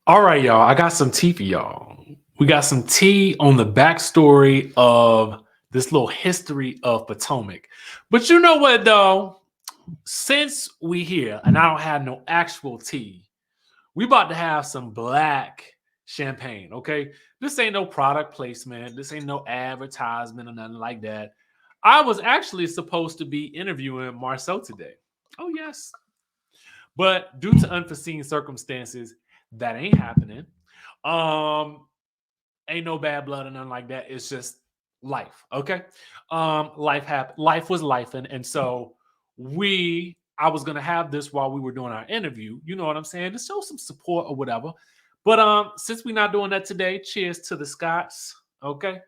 All right, y'all. I got some tea for y'all. We got some tea on the backstory of this little history of Potomac. But you know what, though? Since we here and I don't have no actual tea, we about to have some black champagne, okay? This ain't no product placement. This ain't no advertisement or nothing like that. I was actually supposed to be interviewing Marcel today. Oh, yes. But due to unforeseen circumstances, that ain't happening. Um, Ain't no bad blood or nothing like that. It's just life. Okay. Life happened. Life was life, and so I was gonna have this while we were doing our interview. You know what I'm saying? To show some support or whatever. But since we're not doing that today, cheers to the Scots. Okay.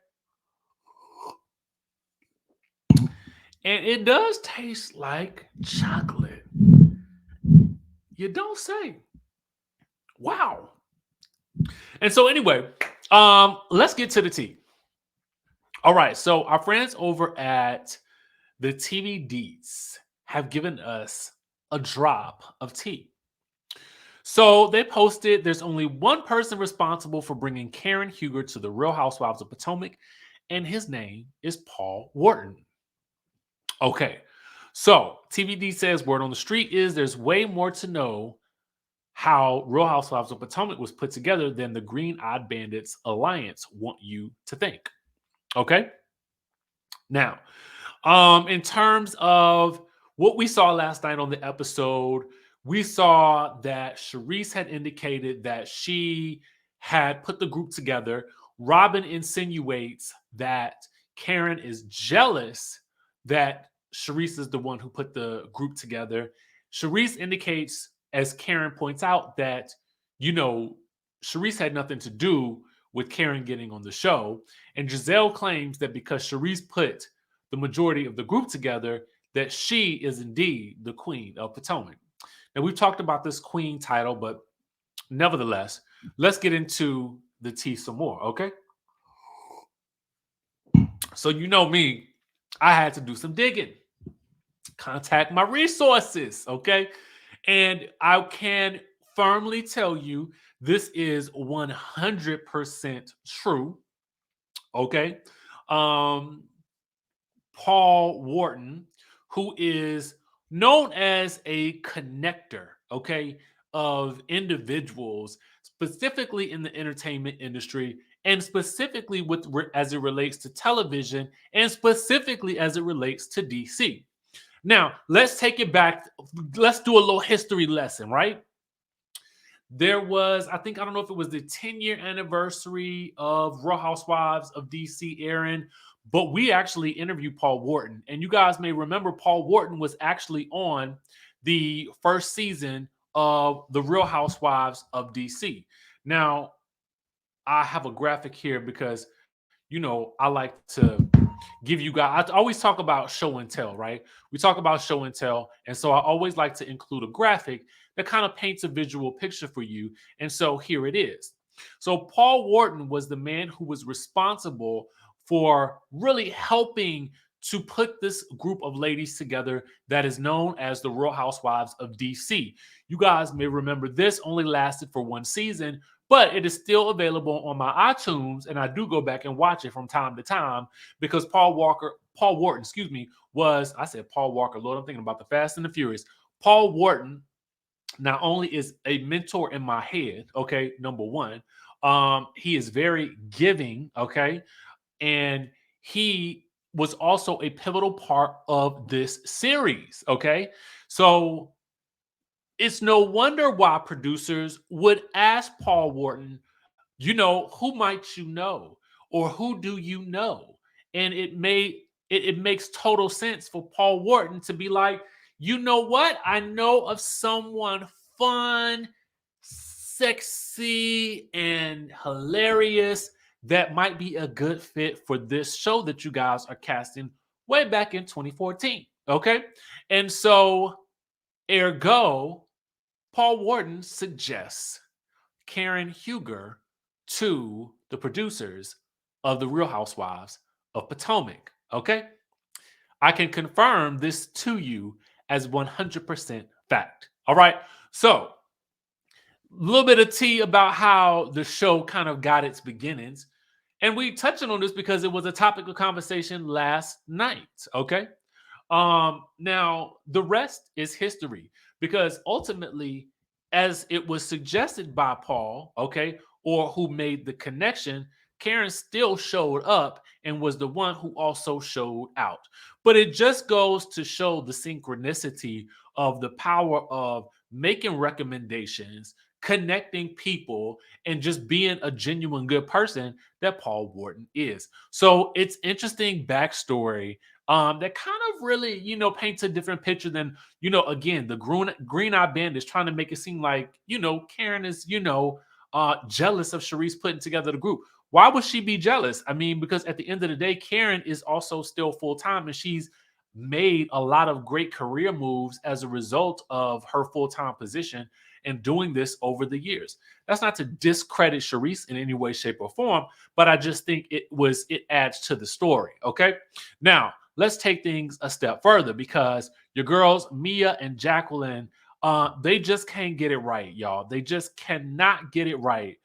And it does taste like chocolate. You don't say. Wow. And so anyway, let's get to the tea. All right, so our friends over at the TVDs have given us a drop of tea. So they posted there's only one person responsible for bringing Karen Huger to the Real Housewives of Potomac, and his name is Paul Wharton. Okay, so TVD says word on the street is there's way more to know how Real Housewives of Potomac was put together than the Green Eyed Bandits Alliance want you to think. Okay, now in terms of what we saw last night on the episode, we saw that Sharice had indicated that she had put the group together. Robin insinuates that Karen is jealous that Sharice is the one who put the group together. Sharice indicates, as Karen points out, that, you know, Sharice had nothing to do with Karen getting on the show. And Giselle claims that because Sharice put the majority of the group together, that she is indeed the Queen of Potomac. Now, we've talked about this Queen title, but nevertheless, let's get into the tea some more, okay? So, you know me, I had to do some digging, contact my resources, okay? And I can firmly tell you this is 100% true, okay? Um, Paul Wharton, who is known as a connector, okay, of individuals, specifically in the entertainment industry, and specifically as it relates to television, and specifically as it relates to DC. Now, let's take it back. Let's do a little history lesson, right? There was, I don't know if it was the 10-year anniversary of Real Housewives of DC airing, but we actually interviewed Paul Wharton. And you guys may remember Paul Wharton was actually on the first season of The Real Housewives of DC. Now, I have a graphic here because, I like to give you guys, I always talk about show and tell, right? We talk about show and tell. And so I always like to include a graphic that kind of paints a visual picture for you. And so here it is. So Paul Wharton was the man who was responsible for really helping to put this group of ladies together that is known as the Real Housewives of DC. You guys may remember this only lasted for one season, but it is still available on my iTunes, and I do go back and watch it from time to time because Paul Wharton, was, I said Paul Walker, Lord, I'm thinking about the Fast and the Furious. Paul Wharton not only is a mentor in my head, okay, number one, he is very giving, okay, and he was also a pivotal part of this series, okay? So it's no wonder why producers would ask Paul Wharton, who might you know? Or who do you know? And it makes total sense for Paul Wharton to be like, you know what? I know of someone fun, sexy, and hilarious that might be a good fit for this show that you guys are casting way back in 2014. Okay. And so, ergo, Paul Wharton suggests Karen Huger to the producers of The Real Housewives of Potomac. Okay? I can confirm this to you as 100% fact. All right? So, little bit of tea about how the show kind of got its beginnings. And we touching on this because it was a topic of conversation last night. Okay. Now the rest is history because ultimately, as it was suggested by Paul, okay, or who made the connection, Karen still showed up and was the one who also showed out. But it just goes to show the synchronicity of the power of making recommendations, connecting people, and just being a genuine good person that Paul Wharton is. So it's interesting backstory that kind of really, paints a different picture than, again, the Green Eye Band is trying to make it seem like, Karen is, jealous of Sharice putting together the group. Why would she be jealous? I mean, because at the end of the day, Karen is also still full time and she's made a lot of great career moves as a result of her full time position and doing this over the years. That's not to discredit Sharice in any way, shape, or form, but I just think it adds to the story. Okay. Now, let's take things a step further because your girls, Mia and Jacqueline, they just can't get it right, y'all. They just cannot get it right.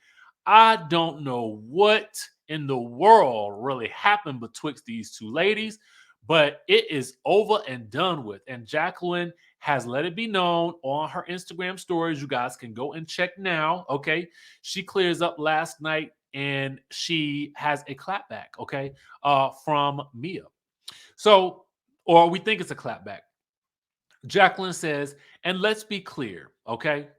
I don't know what in the world really happened betwixt these two ladies, but it is over and done with. And Jacqueline has let it be known on her Instagram stories. You guys can go and check now. Okay. She clears up last night and she has a clapback, okay, from Mia. So, or we think it's a clapback. Jacqueline says, and let's be clear, okay?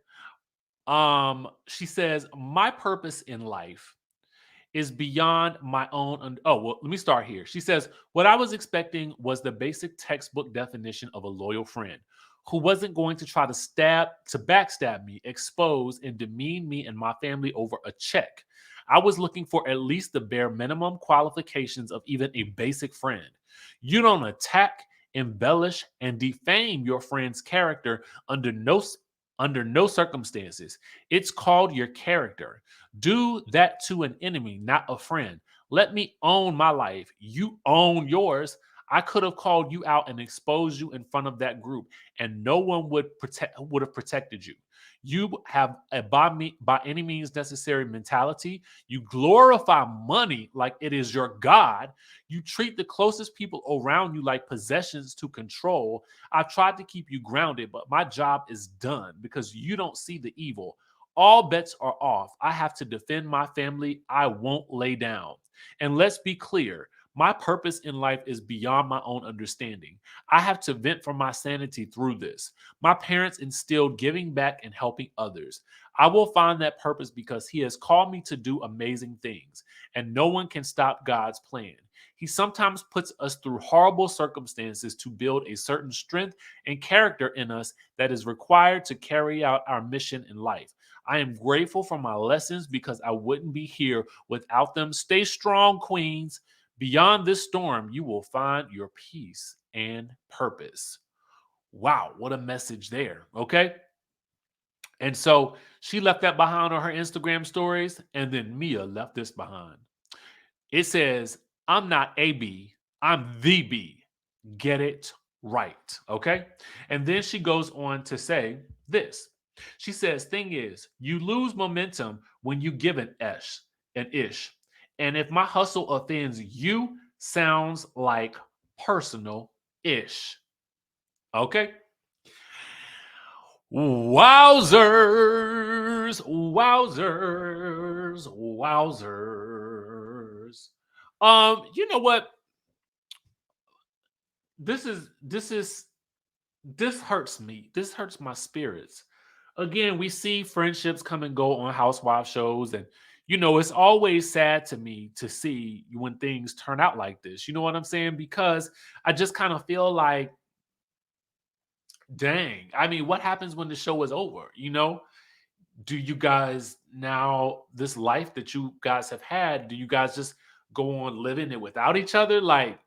She says, my purpose in life is beyond my own. Oh, well, let me start here. She says, what I was expecting was the basic textbook definition of a loyal friend who wasn't going to try to backstab me, expose, and demean me and my family over a check. I was looking for at least the bare minimum qualifications of even a basic friend. You don't attack, embellish, and defame your friend's character under no circumstances. It's called your character. Do that to an enemy, not a friend. Let me own my life. You own yours. I could have called you out and exposed you in front of that group, and no one would have protected you. You have a by any means necessary mentality. You glorify money like it is your god. You treat the closest people around you like possessions to control. I've tried to keep you grounded, but my job is done because you don't see the evil. All bets are off. I have to defend my family. I won't lay down. And let's be clear, my purpose in life is beyond my own understanding. I have to vent for my sanity through this. My parents instilled giving back and helping others. I will find that purpose because He has called me to do amazing things, and no one can stop God's plan. He sometimes puts us through horrible circumstances to build a certain strength and character in us that is required to carry out our mission in life. I am grateful for my lessons because I wouldn't be here without them. Stay strong, queens. Beyond this storm, you will find your peace and purpose. Wow, what a message there. Okay. And so she left that behind on her Instagram stories, and then Mia left this behind. It says, I'm not a B, I'm the B. Get it right. Okay. And then she goes on to say this. She says, thing is, you lose momentum when you give an ish. And if my hustle offends you, sounds like personal ish. Okay. Wowzers, wowzers, wowzers. You know what? This is this hurts me. This hurts my spirits. Again, we see friendships come and go on housewife shows, and it's always sad to me to see when things turn out like this. You know what I'm saying? Because I just kind of feel like, dang. I mean, what happens when the show is over? Do you guys now this life that you guys have had, do you guys just go on living it without each other? Like,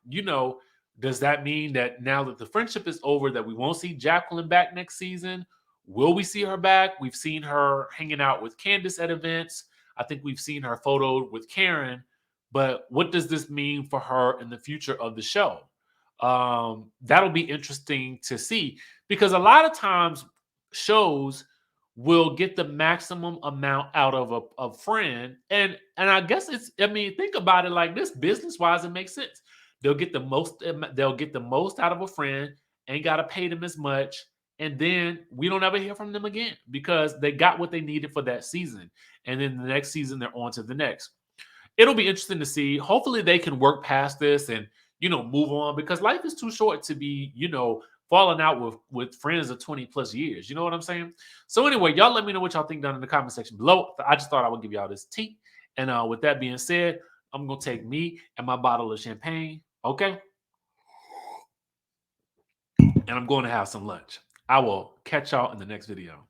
does that mean that now that the friendship is over, that we won't see Jacqueline back next season? Will we see her back? We've seen her hanging out with Candace at events. I think we've seen her photoed with Karen. But what does this mean for her in the future of the show? That'll be interesting to see because a lot of times shows will get the maximum amount out of a friend. And I guess it's, I mean, think about it like this, business wise, it makes sense. They'll get the most out of a friend, ain't gotta pay them as much, and then we don't ever hear from them again because they got what they needed for that season. And then the next season they're on to the next. It'll be interesting to see. Hopefully they can work past this and move on, because life is too short to be falling out with friends of 20 plus years. You know what I'm saying? So anyway, y'all let me know what y'all think down in the comment section below. I just thought I would give y'all this tea. And with that being said, I'm gonna take me and my bottle of champagne, okay, and I'm going to have some lunch. I will catch y'all in the next video.